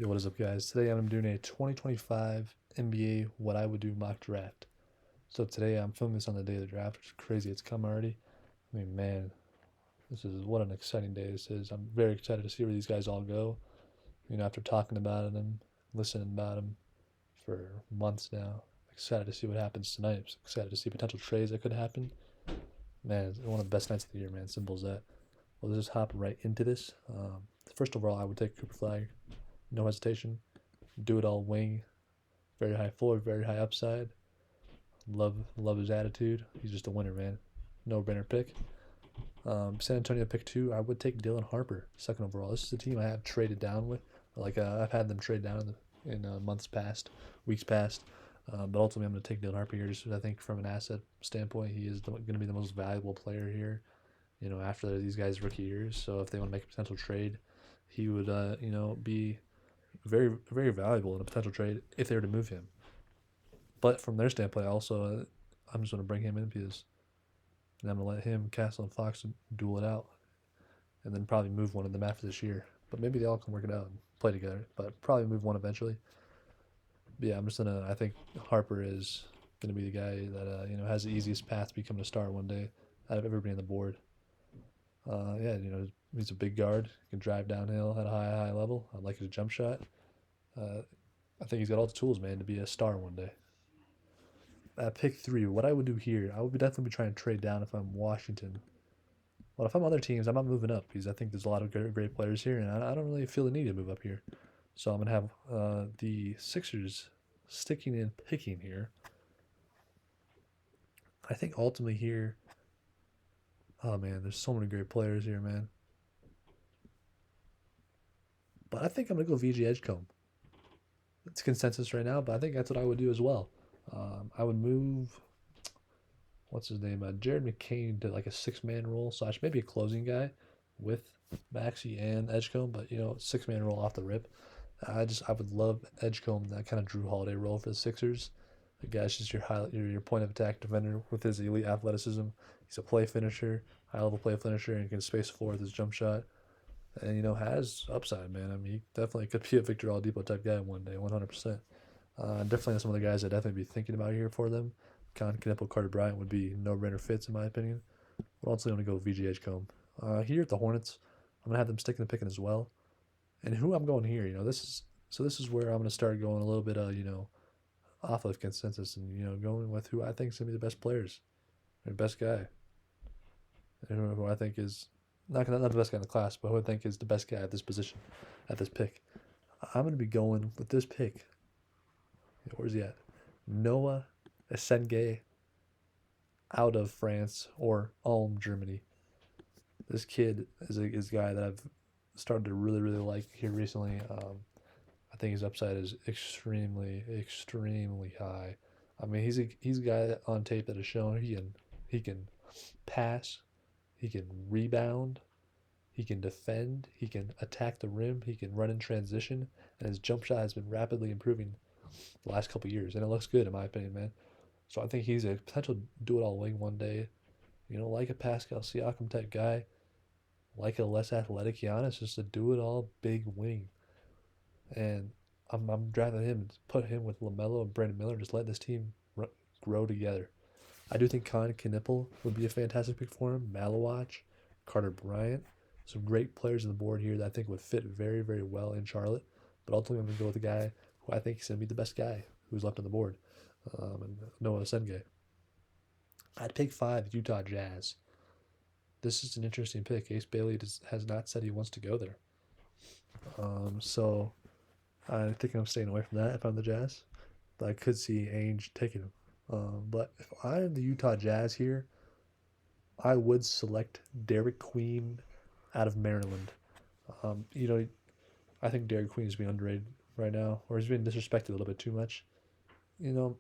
Yo, what is up, guys? Today I'm doing a 2025 NBA What I Would Do mock draft. So today I'm filming this on the day of the draft, which is crazy. It's come already. I mean, man, this is what an exciting day this is. I'm very excited to see where these guys all go. After talking about them, listening about them for months now, excited to see what happens tonight. I'm excited to see potential trades that could happen. Man, it's one of the best nights of the year, man. Simple as that. Well, let's just hop right into this. First overall, I would take Cooper Flag, no hesitation. Do it all wing, very high floor, very high upside. Love his attitude. He's just a winner, man. No brainer pick. San Antonio pick two. I would take Dylan Harper, second overall. This is a team I have traded down with. I've had them trade down in months past, weeks past. But ultimately, I'm going to take Dylan Harper here. Just I think from an asset standpoint, he is going to be the most valuable player here. After these guys' rookie years. So if they want to make a potential trade, he would be very very valuable in a potential trade if they were to move him. But from their standpoint, also, I'm just going to bring him in because I'm going to let him, Castle, and Fox duel it out, and then probably move one of them after this year. But maybe they all can work it out and play together. But probably move one eventually. But yeah, I'm just gonna. I think Harper is gonna be the guy that has the easiest path to becoming a star one day out of everybody on the board. Yeah, he's a big guard. He can drive downhill at a high level. I like his jump shot. Uh, I think he's got all the tools, man, to be a star one day. At pick three, what I would do here, I would definitely be trying to trade down if I'm Washington. Well, if I'm other teams, I'm not moving up because I think there's a lot of great players here, and I don't really feel the need to move up here. So I'm gonna have the Sixers sticking in picking here. I think ultimately here, oh man, there's so many great players here, man. But I think I'm gonna go VG Edgecombe. It's consensus right now, but I think that's what I would do as well. I would move what's his name, Jared McCain to like a six-man role slash maybe a closing guy with Maxey and Edgecombe, but six-man role off the rip. I would love Edgecombe, that kind of Drew Holiday role for the Sixers. The guy's just your point of attack defender with his elite athleticism. He's a play finisher, high level play finisher, and can space the floor with his jump shot. And has upside, man. I mean, he definitely could be a Victor Oladipo type guy one day, 100%. Definitely some of the guys I'd definitely be thinking about here for them. Con Knippel, Carter Bryant would be no-brainer fits in my opinion. But also going to go VG Edgecombe. Here at the Hornets, I'm going to have them sticking the picking as well. And who I'm going here, this is where I'm going to start going a little bit, off of consensus and going with who I think is going to be the best players, or best guy, and who I think is not the best guy in the class, but who I think is the best guy at this position, at this pick. I'm going to be going with this pick. Where's he at? Noah Esenge out of France or Ulm, Germany. This kid is a guy that I've started to really like here recently. I think his upside is extremely high. I mean, he's a guy on tape that has shown he can pass, he can rebound, he can defend, he can attack the rim, he can run in transition, and his jump shot has been rapidly improving the last couple years, and it looks good in my opinion, man. So I think he's a potential do-it-all wing one day. Like a Pascal Siakam type guy, like a less athletic Giannis, just a do-it-all big wing. And I'm drafting him to put him with LaMelo and Brandon Miller, just let this team grow together. I do think Con Knippel would be a fantastic pick for him. Malawach, Carter Bryant, some great players on the board here that I think would fit very well in Charlotte. But ultimately, I'm going to go with the guy who I think is going to be the best guy who's left on the board, and Noah Senge. I'd pick five, Utah Jazz. This is an interesting pick. Ace Bailey has not said he wants to go there. So I think I'm staying away from that if I'm the Jazz. But I could see Ainge taking him. But if I'm the Utah Jazz here, I would select Derek Queen out of Maryland. Um, you know, I think Derek Queen is being underrated right now, or he's being disrespected a little bit too much. You know,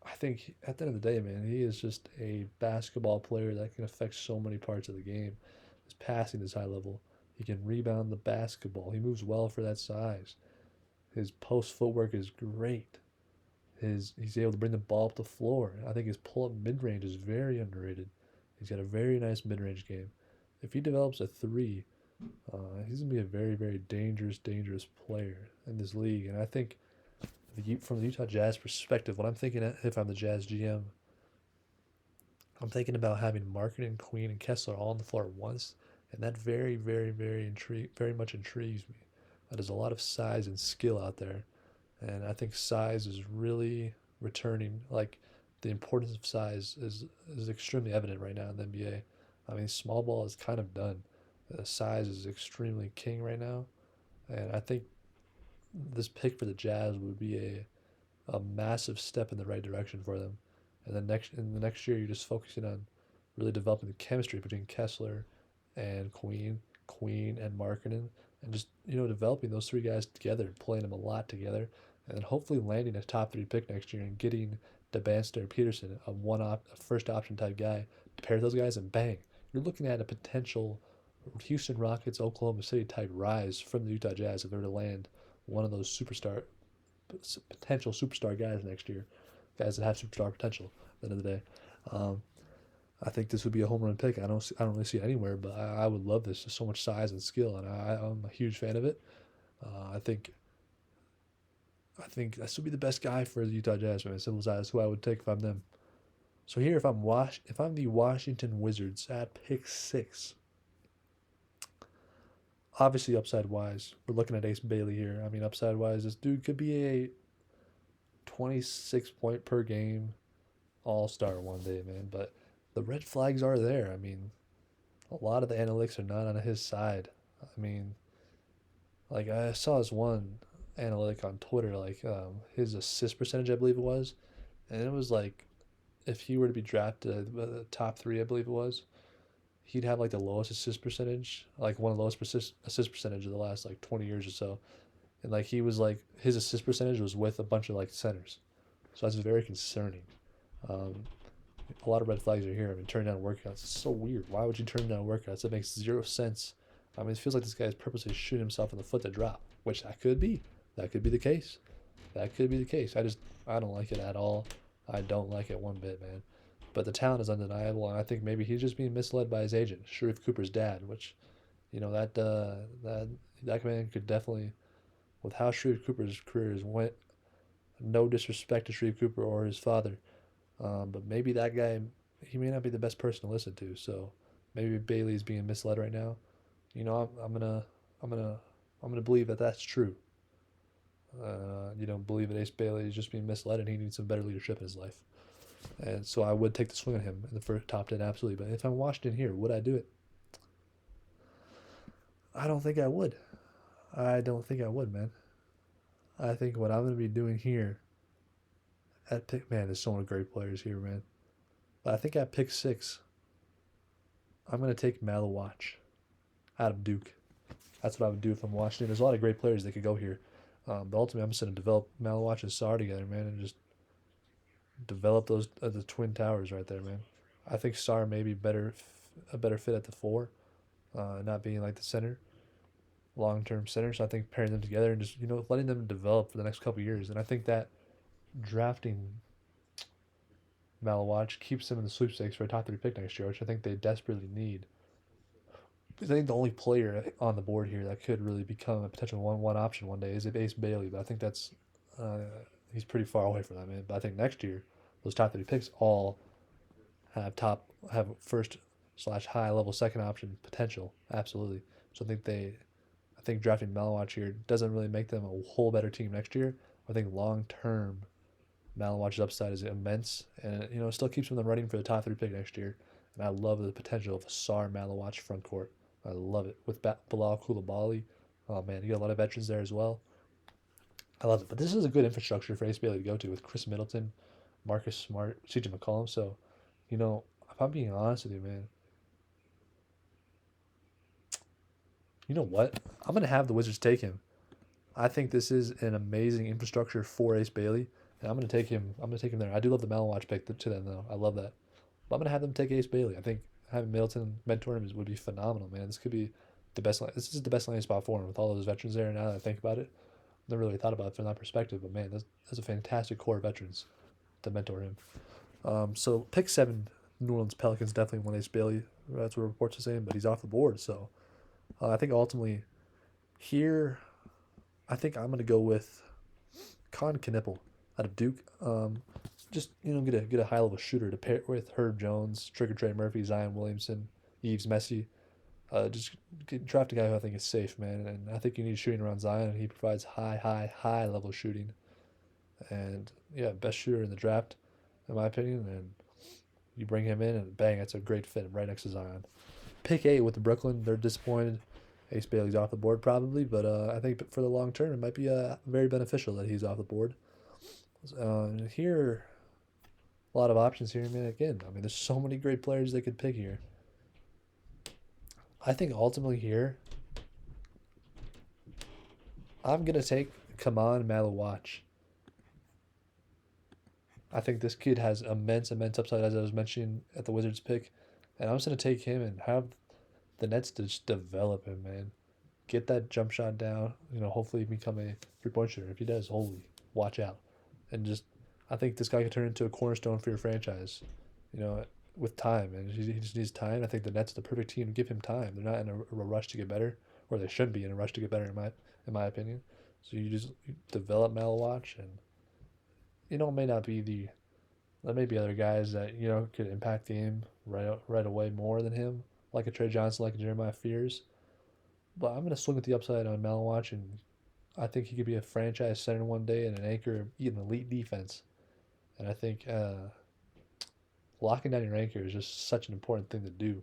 I think at the end of the day, man, he is just a basketball player that can affect so many parts of the game. His passing is high level. He can rebound the basketball. He moves well for that size. His post footwork is great. He's able to bring the ball up the floor. I think his pull up mid range is very underrated. He's got a very nice mid range game. If he develops a three, He's gonna be a very, very dangerous, dangerous player in this league. And I think from the Utah Jazz perspective, what I'm thinking if I'm the Jazz GM, I'm thinking about having Markkanen, Queen, and Kessler all on the floor at once, and that very, very, very much intrigues me. There's a lot of size and skill out there, and I think size is really returning. Like the importance of size is extremely evident right now in the NBA. I mean, small ball is kind of done. Size is extremely king right now, and I think this pick for the Jazz would be a massive step in the right direction for them. And then in the next year, you're just focusing on really developing the chemistry between Kessler and Queen and Markkinen, and just developing those three guys together, playing them a lot together, and then hopefully landing a top three pick next year and getting DeBanster or Peterson, a first option type guy, to pair those guys, and bang, you're looking at a potential Houston Rockets, Oklahoma City type rise from the Utah Jazz if they were to land one of those potential superstar guys next year, guys that have superstar potential. At the end of the day, um, I think this would be a home run pick. I don't really see it anywhere, but I would love this. There's so much size and skill, and I'm a huge fan of it. Uh, I think I think this would be the best guy for the Utah Jazz, man. Simple as that. That's who I would take if I'm them. So here, if I'm the Washington Wizards at pick 6, obviously upside wise, we're looking at Ace Bailey here. I mean, upside wise, this dude could be a 26 point per game all star one day, man. But the red flags are there. I mean, a lot of the analytics are not on his side. I mean, like I saw this one analytic on Twitter, like his assist percentage, I believe it was, and it was like if he were to be drafted the top three, I believe it was, he'd have like the lowest assist percentage, like one of the lowest assist percentage of the last like 20 years or so. And like he was like his assist percentage was with a bunch of like centers, so that's very concerning. Um, a lot of red flags are here. I mean, turning down workouts. It's so weird. Why would you turn down workouts? It makes zero sense. I mean, it feels like this guy is purposely shooting himself in the foot to drop, which that could be. That could be the case. That could be the case. I don't like it at all. I don't like it one bit, man. But the talent is undeniable, and I think maybe he's just being misled by his agent, Sharif Cooper's dad, which, that man could definitely, with how Sharif Cooper's career has went, no disrespect to Sharif Cooper or his father, but maybe that guy, he may not be the best person to listen to. So maybe Bailey's being misled right now. I'm I'm gonna, I'm gonna believe that that's true. Believe that Ace Bailey is just being misled and he needs some better leadership in his life. And so I would take the swing on him in the first top 10, absolutely. But if I'm Washington here, would I do it? I don't think I would. I don't think I would, man. I think what I'm going to be doing here at pick, man, there's so many great players here, man. But I think at pick 6, I'm going to take Malawatch out of Duke. That's what I would do if I'm Washington. There's a lot of great players that could go here. But ultimately, I'm just going to develop Malawatch and Sarr together, man, and just develop those the twin towers right there, man. I think Sarr may be a better fit at the 4, not being like the center, long term center. So I think pairing them together and just letting them develop for the next couple of years. And I think that drafting Malawatch keeps them in the sweepstakes for a top 3 pick next year, which I think they desperately need. I think the only player on the board here that could really become a potential one option one day is Ace Bailey, but I think uh, he's pretty far away from that, man. But I think next year those top 30 picks all have first slash high level second option potential, absolutely. So I think drafting Malawatch here doesn't really make them a whole better team next year. I think long term Malawatch's upside is immense, and it still keeps them in the running for the top 3 pick next year. And I love the potential of a Sarr Malawatch front court. I love it with Bilal Koulibaly. Oh man, you got a lot of veterans there as well. I love it. But this is a good infrastructure for Ace Bailey to go to with Chris Middleton, Marcus Smart, CJ McCollum. So, if I'm being honest with you, man, you know what? I'm gonna have the Wizards take him. I think this is an amazing infrastructure for Ace Bailey, and I'm gonna take him. I'm gonna take him there. I do love the Malawatch pick to them though. I love that. But I'm gonna have them take Ace Bailey. I think having Middleton mentor him would be phenomenal, man. This could be the best. This is the best landing spot for him with all those veterans there. Now that I think about it, never really thought about it from that perspective. But man, that's a fantastic core of veterans to mentor him. So pick 7, New Orleans Pelicans definitely want Ace Bailey. That's what reports are saying, but he's off the board. So I think ultimately here, I think I'm gonna go with Con Knipple out of Duke. Just get a high level shooter to pair with Herb Jones, Trigger Trey Murphy, Zion Williamson, Yves Messi. Draft a guy who I think is safe, man. And I think you need shooting around Zion, and he provides high level shooting. And yeah, best shooter in the draft, in my opinion. And you bring him in, and bang, that's a great fit right next to Zion. Pick 8 with the Brooklyn. They're disappointed. Ace Bailey's off the board probably, but I think for the long term, it might be very beneficial that he's off the board. Here, a lot of options here. Man, again, I mean, there's so many great players they could pick here. I think ultimately here, I'm gonna take Kaman Malawach. I think this kid has immense upside, as I was mentioning at the Wizards pick, and I'm just gonna take him and have the Nets to just develop him, man. Get that jump shot down. Hopefully become a 3-point shooter. If he does, holy, watch out. And just, I think this guy could turn into a cornerstone for your franchise. You know, with time, and he just needs time. I think the Nets are the perfect team to give him time. They're not in a rush to get better, or they shouldn't be in a rush to get better, in my opinion. So you just develop Malawach, and it may not be the there may be other guys that could impact the game right away more than him, like a Trey Johnson, like a Jeremiah Fears. But I'm gonna swing with the upside on Malawach, and I think he could be a franchise center one day and an anchor, an elite defense. And I think locking down your anchor is just such an important thing to do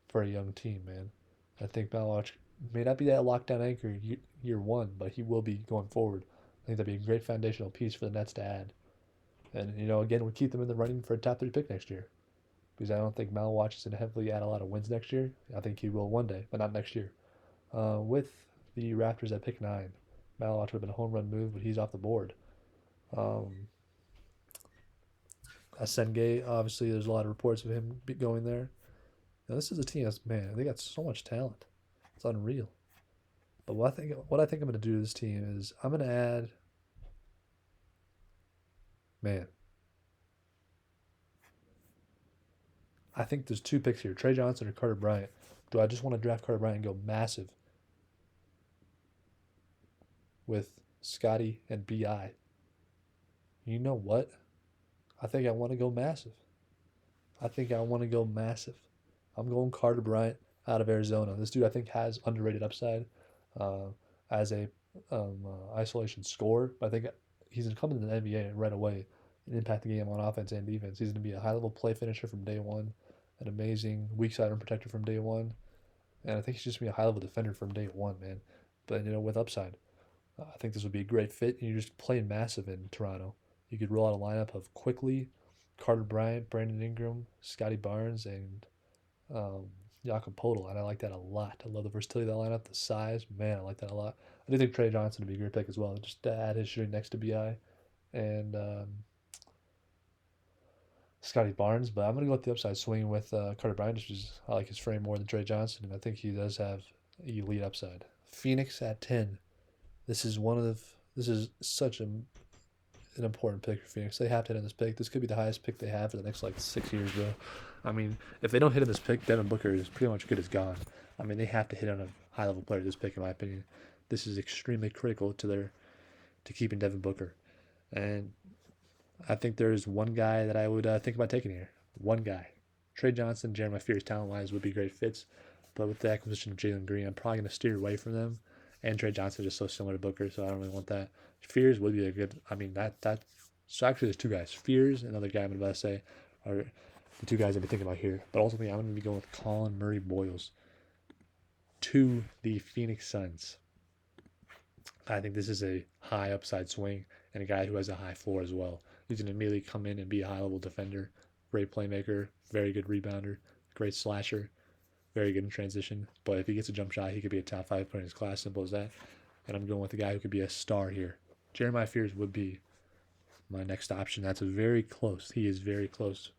for a young team, man. I think Malawach may not be that lockdown anchor year one, but he will be going forward. I think that'd be a great foundational piece for the Nets to add. And again, we keep them in the running for a top 3 pick next year, because I don't think Malawach is going to heavily add a lot of wins next year. I think he will one day, but not next year. With the Raptors at pick 9, Malawach would have been a home run move, but he's off the board. Um, Asenge, obviously, there's a lot of reports of him going there. Now, this is a team that's, man, they got so much talent. It's unreal. But what I think I'm going to do to this team is I'm going to add, man, I think there's 2 picks here, Trey Johnson or Carter Bryant. Do I just want to draft Carter Bryant and go massive with Scotty and BI? You know what? I think I want to go massive. I think I want to go massive. I'm going Carter Bryant out of Arizona. This dude I think has underrated upside uh, as a isolation scorer. But I think he's going to come into the NBA right away and impact the game on offense and defense. He's going to be a high level play finisher from day one, an amazing weak side rim protector from day one, and I think he's just going to be a high level defender from day one, man. But with upside, I think this would be a great fit. And you just play massive in Toronto. You could roll out a lineup of quickly Carter Bryant, Brandon Ingram, Scotty Barnes, and um, Jakob Podol, and I like that a lot. I love the versatility of that lineup, the size. Man, I like that a lot. I do think Trey Johnson would be a great pick as well, just to add his shooting next to Bi and Scotty Barnes. But I'm gonna go with the upside swing with Carter Bryant, just because I like his frame more than Trey Johnson, and I think he does have elite upside. Phoenix at 10. This is such an important pick for Phoenix. They have to hit on this pick. This could be the highest pick they have for the next 6 years, bro. I mean, if they don't hit on this pick, Devin Booker is pretty much good as gone. I mean, they have to hit on a high level player this pick, in my opinion. This is extremely critical to keeping Devin Booker. And I think there's one guy that I would think about taking here. One guy. Trey Johnson, Jeremiah Fears, talent wise, would be great fits. But with the acquisition of Jalen Green, I'm probably going to steer away from them. And Trey Johnson is just so similar to Booker, so I don't really want that. Fears would be a good. I mean, so actually, there's 2 guys. Fears, another guy I'm about to say, are the 2 guys I've been thinking about here. But ultimately, I'm going to be going with Colin Murray Boyles to the Phoenix Suns. I think this is a high upside swing and a guy who has a high floor as well. He's going to immediately come in and be a high level defender, great playmaker, very good rebounder, great slasher, very good in transition. But if he gets a jump shot, he could be a top 5 player in his class. Simple as that. And I'm going with a guy who could be a star here. Jeremiah Fears would be my next option. That's very close. He is very close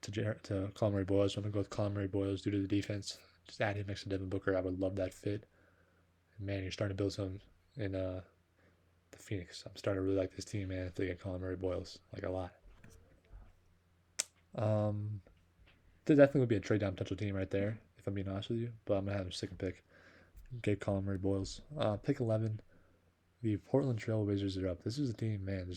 to Colin Murray Boyles. So I'm going to go with Colin Murray Boyles due to the defense. Just add him next to Devin Booker. I would love that fit. And man, you're starting to build something in the Phoenix. I'm starting to really like this team, man, if they get Colin Murray Boyles. Like a lot. There definitely would be a trade down potential team right there. if I'm being honest with you, but I'm gonna have him second pick. Gabe Conley Boyles. Pick 11. The Portland Trailblazers are up. This is a team, man.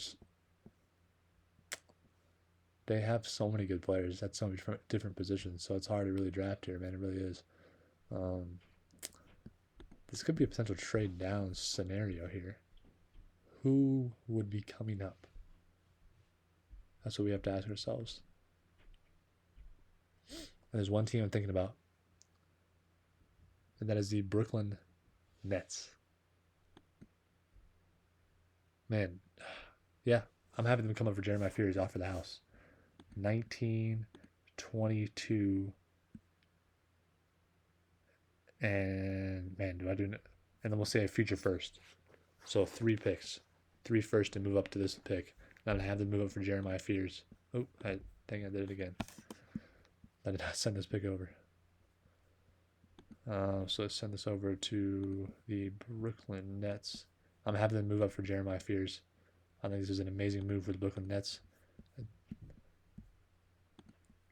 They have so many good players at so many different positions, so it's hard to really draft here, man. It really is. This could be a potential trade down scenario here. Who would be coming up? That's what we have to ask ourselves. And there's one team I'm thinking about, and that is the Brooklyn Nets. Man, yeah, I'm having them come up for Jeremiah Fears off for the house. 19, 22, and man, do I do? And then we'll say a future first. So 3 picks, 3 first to move up to this pick. And I have them move up for Jeremiah Fears. Oh, I think I did it again. I did not send this pick over. So let's send this over to the Brooklyn Nets. I'm having them move up for Jeremiah Fears. I think this is an amazing move for the Brooklyn Nets.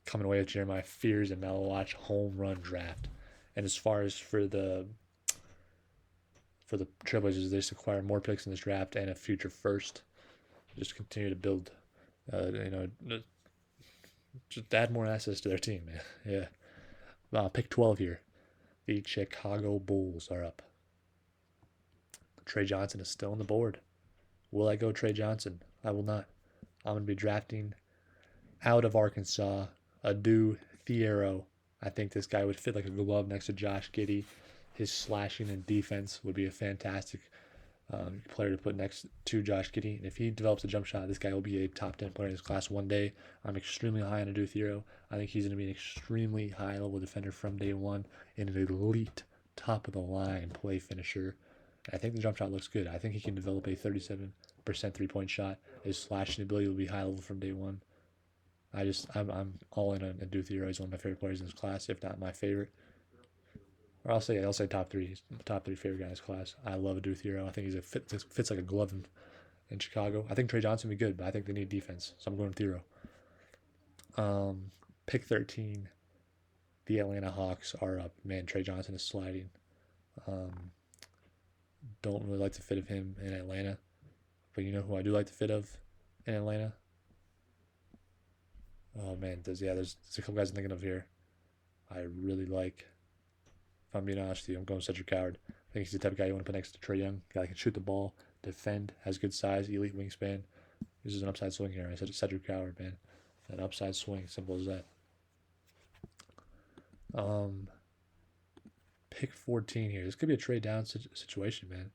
Coming away with Jeremiah Fears and Melo Watch home run draft. And as far as for the Trailblazers, they just acquire more picks in this draft and a future first. Just continue to build, just add more assets to their team, man. Yeah. Pick 12 here. The Chicago Bulls are up. Trey Johnson is still on the board. Will I go Trey Johnson? I will not. I'm going to be drafting out of Arkansas, Adu Thiero. I think this guy would fit like a glove next to Josh Giddey. His slashing and defense would be a fantastic player to put next to Josh Giddey. And if he develops a jump shot, this guy will be a top 10 player in his class one day. I'm extremely high on Adu Thiero. I think he's going to be an extremely high-level defender from day one and an elite top-of-the-line play finisher. I think the jump shot looks good. I think he can develop a 37% three-point shot. His slashing ability will be high-level from day one. I'm all in on Adu Thiero. He's one of my favorite players in his class, if not my favorite. Or I'll say top 3. He's the top 3 favorite guy in his class. I love Adu Thiero. I think he's fits like a glove in Chicago. I think Trey Johnson would be good, but I think they need defense, so I'm going Thiero. Pick 13. The Atlanta Hawks are up. Man, Trey Johnson is sliding. Don't really like the fit of him in Atlanta, but you know who I do like the fit of in Atlanta? Oh man, there's a couple guys I'm thinking of here. I really like. If I'm being honest with you, I'm going Cedric Howard. I think he's the type of guy you want to put next to Trae Young. Guy that can shoot the ball, defend, has good size, elite wingspan. This is an upside swing here. I said Cedric Howard, man. An upside swing, simple as that. Pick 14 here. This could be a trade down situation, man.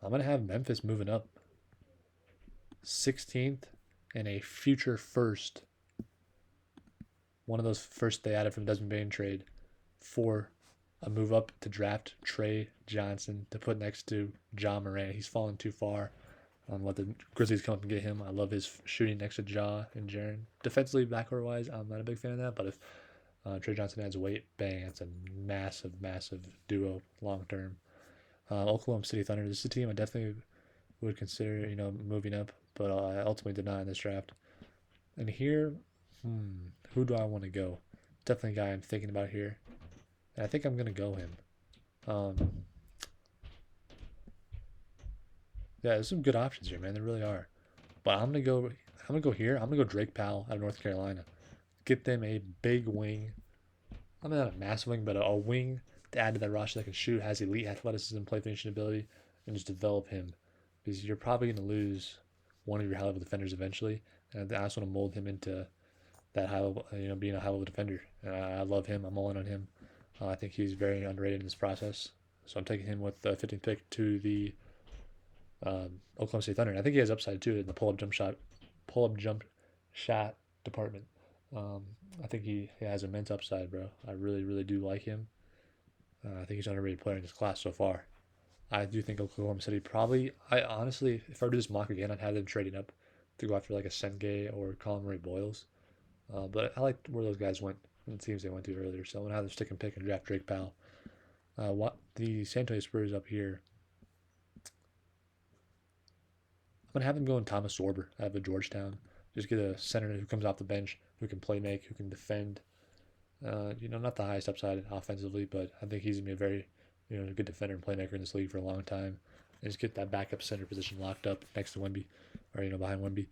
I'm going to have Memphis moving up. 16th and a future first. One of those first they added from Desmond Bane trade for a move up to draft Trey Johnson to put next to Ja Morant. He's fallen too far. Let the Grizzlies come up and get him. I love his shooting next to Ja and Jaren. Defensively, backcourt-wise, I'm not a big fan of that, but if Trey Johnson adds weight, bang, it's a massive, massive duo long-term. Oklahoma City Thunder, this is a team I definitely would consider, moving up, but I ultimately did not in this draft. And here, who do I want to go? Definitely a guy I'm thinking about here. And I think I'm going to go him. Yeah, there's some good options here, man. There really are. But I'm gonna go here. I'm gonna go Drake Powell out of North Carolina. Get them a big wing. I mean, not a massive wing, but a wing to add to that roster that can shoot, has elite athleticism, play finishing ability, and just develop him. Because you're probably gonna lose one of your high level defenders eventually, and I just want to mold him into that high level, being a high level defender. And I love him. I'm all in on him. I think he's very underrated in this process. So I'm taking him with the 15th pick to the Oklahoma City Thunder. And I think he has upside too in the pull-up jump shot department. I think he has immense upside, bro. I really, really do like him. I think he's an underrated player in this class so far. I do think Oklahoma City probably. I honestly, if I were to do this mock again, I'd have them trading up to go after like a Senge or Colin Murray Boyles. But I like where those guys went and the teams they went to earlier. So I'm gonna have them stick and pick and draft Drake Powell. What the San Antonio Spurs up here? I'm gonna have them going Thomas Sorber out of Georgetown. Just get a center who comes off the bench, who can play make, who can defend. Not the highest upside offensively, but I think he's gonna be a very, good defender and playmaker in this league for a long time. And just get that backup center position locked up next to Wemby, or behind Wemby.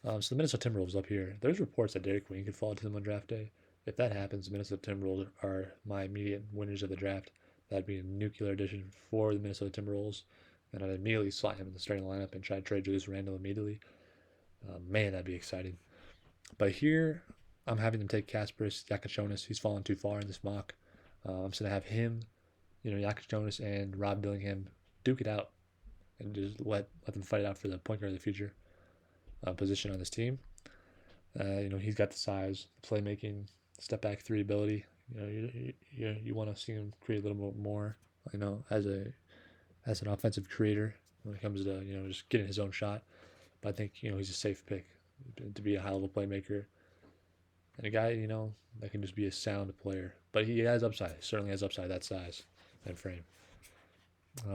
So the Minnesota Timberwolves up here. There's reports that Derek Queen could fall to them on draft day. If that happens, the Minnesota Timberwolves are my immediate winners of the draft. That'd be a nuclear addition for the Minnesota Timberwolves, and I'd immediately slot him in the starting lineup and try to trade Julius Randle immediately. Man, that'd be exciting. But here, I'm having them take Kasparas Yakachonis. He's fallen too far in this mock. I'm just going to have him, Yakachonis and Rob Dillingham duke it out and just let them fight it out for the point guard of the future position on this team. He's got the size, the playmaking, step back three ability. You want to see him create a little bit more, as an offensive creator when it comes to just getting his own shot. But I think he's a safe pick to be a high level playmaker and a guy that can just be a sound player. But he has upside. Certainly has upside that size and frame.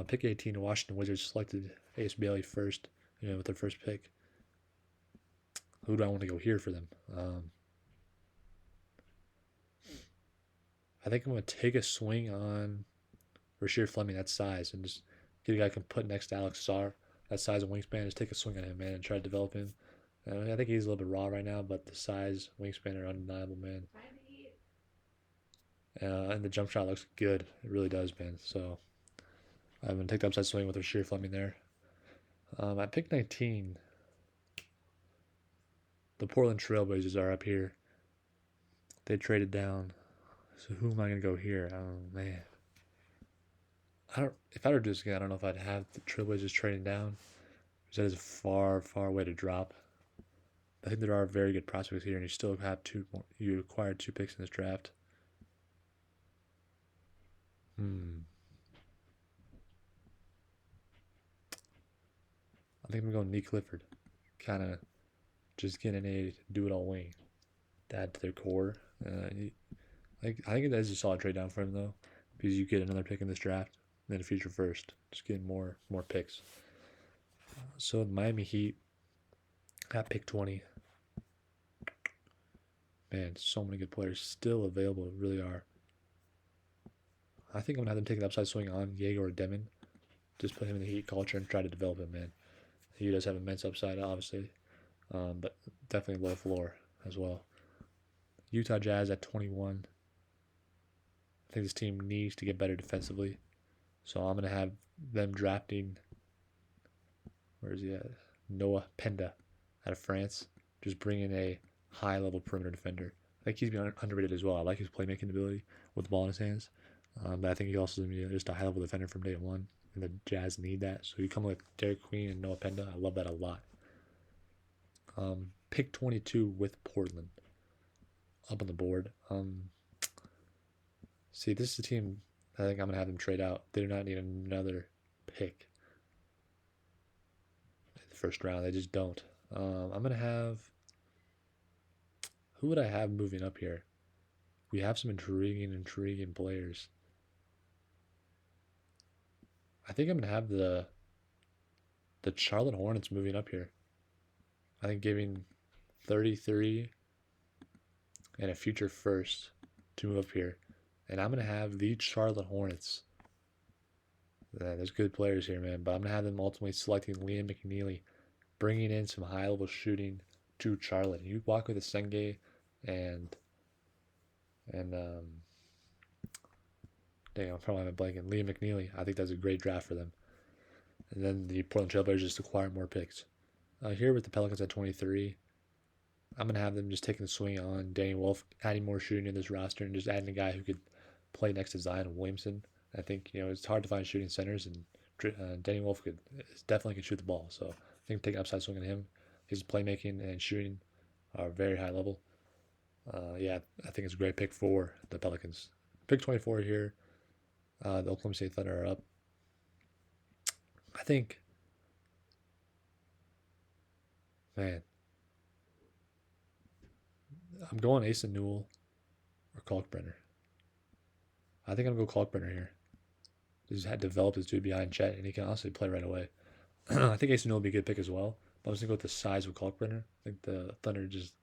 Pick 18, the Washington Wizards selected Ace Bailey first. With their first pick. Who do I want to go here for them? I think I'm going to take a swing on Rasheer Fleming, that size, and just get a guy I can put next to Alex Sarr, that size and wingspan. Just take a swing on him, man, and try to develop him. I think he's a little bit raw right now, but the size, wingspan are undeniable, man. And the jump shot looks good. It really does, man. So I'm going to take the upside swing with Rasheer Fleming there. At pick 19, the Portland Trailblazers are up here. They traded down. So who am I going to go here? Oh, man. If I were to do this again, I don't know if I'd have the Trailblazers trading down. Because that is a far, far way to drop. I think there are very good prospects here, and you still have two more. You acquired 2 picks in this draft. I think I'm going to Nick Clifford. Kind of just getting a do-it-all wing to add to their core. I think that is a solid trade down for him, though, because you get another pick in this draft, and then a future first. Just getting more picks. So the Miami Heat at pick 20. Man, so many good players still available. Really are. I think I'm going to have them take an upside swing on Diego or Demon. Just put him in the Heat culture and try to develop him, man. He does have immense upside, obviously, but definitely low floor as well. Utah Jazz at 21. I think this team needs to get better defensively. So I'm going to have them drafting, where is he at? Noah Penda out of France. Just bringing a high-level perimeter defender. I think he's been underrated as well. I like his playmaking ability with the ball in his hands. But I think he also is just a high-level defender from day one. And the Jazz need that. So you come with Derek Queen and Noah Penda. I love that a lot. Pick 22 with Portland up on the board. See, this is a team I think I'm going to have them trade out. They do not need another pick in the first round. They just don't. I'm going to have... Who would I have moving up here? We have some intriguing players. I think I'm going to have the Charlotte Hornets moving up here. I think giving 33 and a future first to move up here. And I'm going to have the Charlotte Hornets. There's good players here, man. But I'm going to have them ultimately selecting Liam McNeely, bringing in some high-level shooting to Charlotte. You walk with a Senge and dang, I'm probably having a blank. Liam McNeely. I think that's a great draft for them. And then the Portland Trailblazers just acquire more picks. Here with the Pelicans at 23, I'm going to have them just taking the swing on Danny Wolf, adding more shooting in this roster, and just adding a guy who could play next to Zion Williamson. I think, it's hard to find shooting centers, and Danny Wolf definitely could shoot the ball. So I think taking upside swing on him. His playmaking and shooting are very high level. I think it's a great pick for the Pelicans. Pick 24 here. The Oklahoma State Thunder are up. I think, man, I'm going Asa Newell or Kalkbrenner. I think I'm going to go Kalkbrenner here. He's had developed his dude behind Chet, and he can honestly play right away. I think Asa Newell would be a good pick as well, But I was gonna go with the size of Kalkbrenner. I think the Thunder just,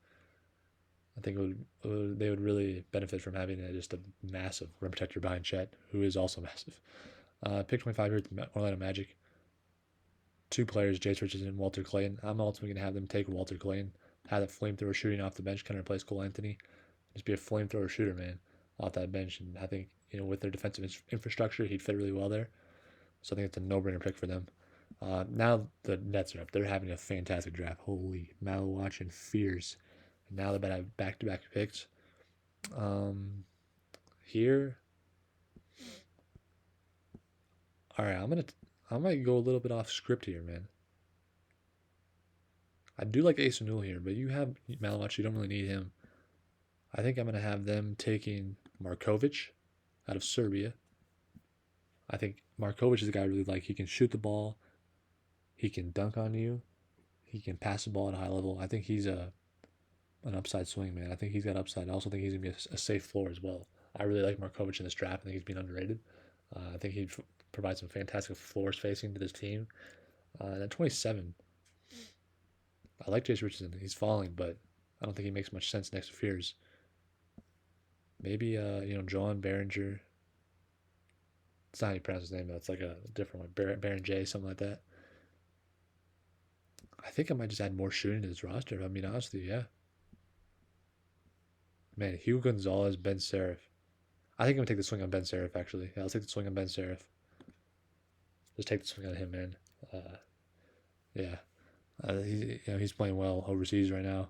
I think they would really benefit from having just a massive rim protector behind Chet, who is also massive. Pick 25 here, Orlando Magic. Two players, Jace Richardson and Walter Clayton. I'm ultimately going to have them take Walter Clayton, have that flamethrower shooting off the bench, kind of replace Cole Anthony. Just be a flamethrower shooter, man, off that bench. And I think, with their defensive infrastructure, he'd fit really well there. So I think it's a no-brainer pick for them. Now the Nets are up. They're having a fantastic draft. Holy, Malawach and Fears. And now they're about to have back-to-back picks. Here. All right, I might go a little bit off script here, man. I do like Ace Newell here, but you have Malawach. You don't really need him. I think I'm going to have them taking Markovic out of Serbia. I think Markovic is a guy I really like. He can shoot the ball. He can dunk on you. He can pass the ball at a high level. I think he's an upside swing, man. I think he's got upside. I also think he's going to be a safe floor as well. I really like Markovic in this draft. I think he's being underrated. I think he'd provide some fantastic floor spacing to this team. And at 27, I like Jace Richardson. He's falling, but I don't think he makes much sense next to Fears. Maybe, John Behringer. It's not how you pronounce his name, though. It's like a different one. Baron J, something like that. I think I might just add more shooting to this roster, if I'm being honest with you, yeah. Man, Hugo Gonzalez, Ben Seraph. I think I'm going to take the swing on Ben Seraph, actually. Yeah, I'll take the swing on Ben Seraph. Just take the swing on him, man. Yeah. He's playing well overseas right now.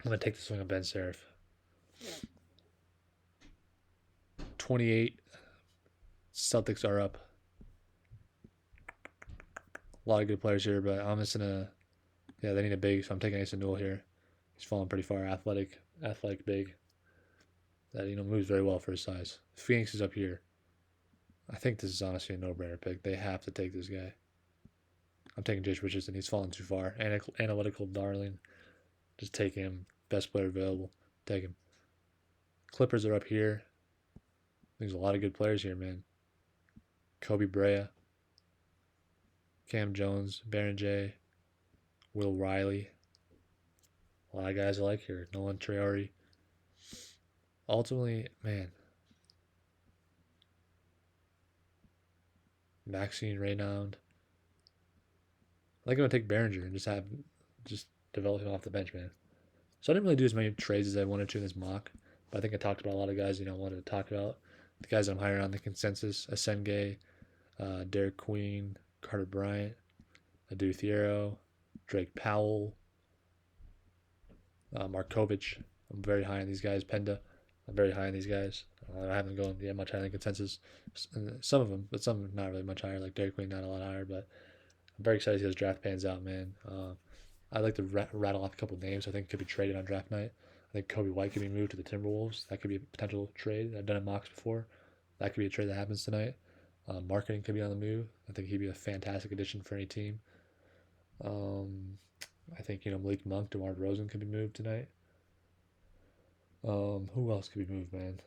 I'm going to take the swing on Ben Seraph. 28. Celtics are up. A lot of good players here, but I'm just going to... Yeah, they need a big, so I'm taking Ace Newell here. He's falling pretty far. Athletic big. That, moves very well for his size. Phoenix is up here. I think this is honestly a no-brainer pick. They have to take this guy. I'm taking Jace Richardson. He's fallen too far. Analytical darling. Just take him. Best player available. Take him. Clippers are up here. There's a lot of good players here, man. Kobe Brea. Cam Jones. Baron J. Will Riley. A lot of guys I like here. Nolan Traore. Ultimately, man. Maxine Raynaud. I think I'm going to take Behringer and just develop him off the bench, man. So I didn't really do as many trades as I wanted to in this mock, but I think I talked about a lot of guys, I wanted to talk about. The guys I'm hiring on the consensus: Asenge, Derek Queen, Carter Bryant, Adu Thiero, Drake Powell, Markovic. I'm very high on these guys. Penda, I'm very high on these guys. I haven't gone much higher than consensus. Some of them, but some not really much higher. Like Derek Queen, not a lot higher, but I'm very excited to see this draft pans out, man. I'd like to rattle off a couple of names I think could be traded on draft night. I think Kobe White could be moved to the Timberwolves. That could be a potential trade. I've done it mocks before. That could be a trade that happens tonight. Marketing could be on the move. I think he'd be a fantastic addition for any team. I think, Malik Monk, DeMar DeRozan could be moved tonight. Who else could be moved, man?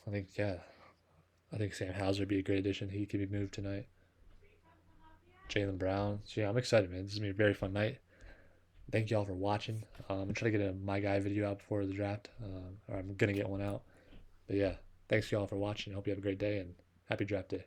I think Sam Hauser would be a great addition. He could be moved tonight. Jaylen Brown. So, yeah, I'm excited, man. This is going to be a very fun night. Thank you all for watching. I'm going to try to get a My Guy video out before the draft. Or I'm going to get one out. But, yeah, thanks you all for watching. I hope you have a great day, and happy draft day.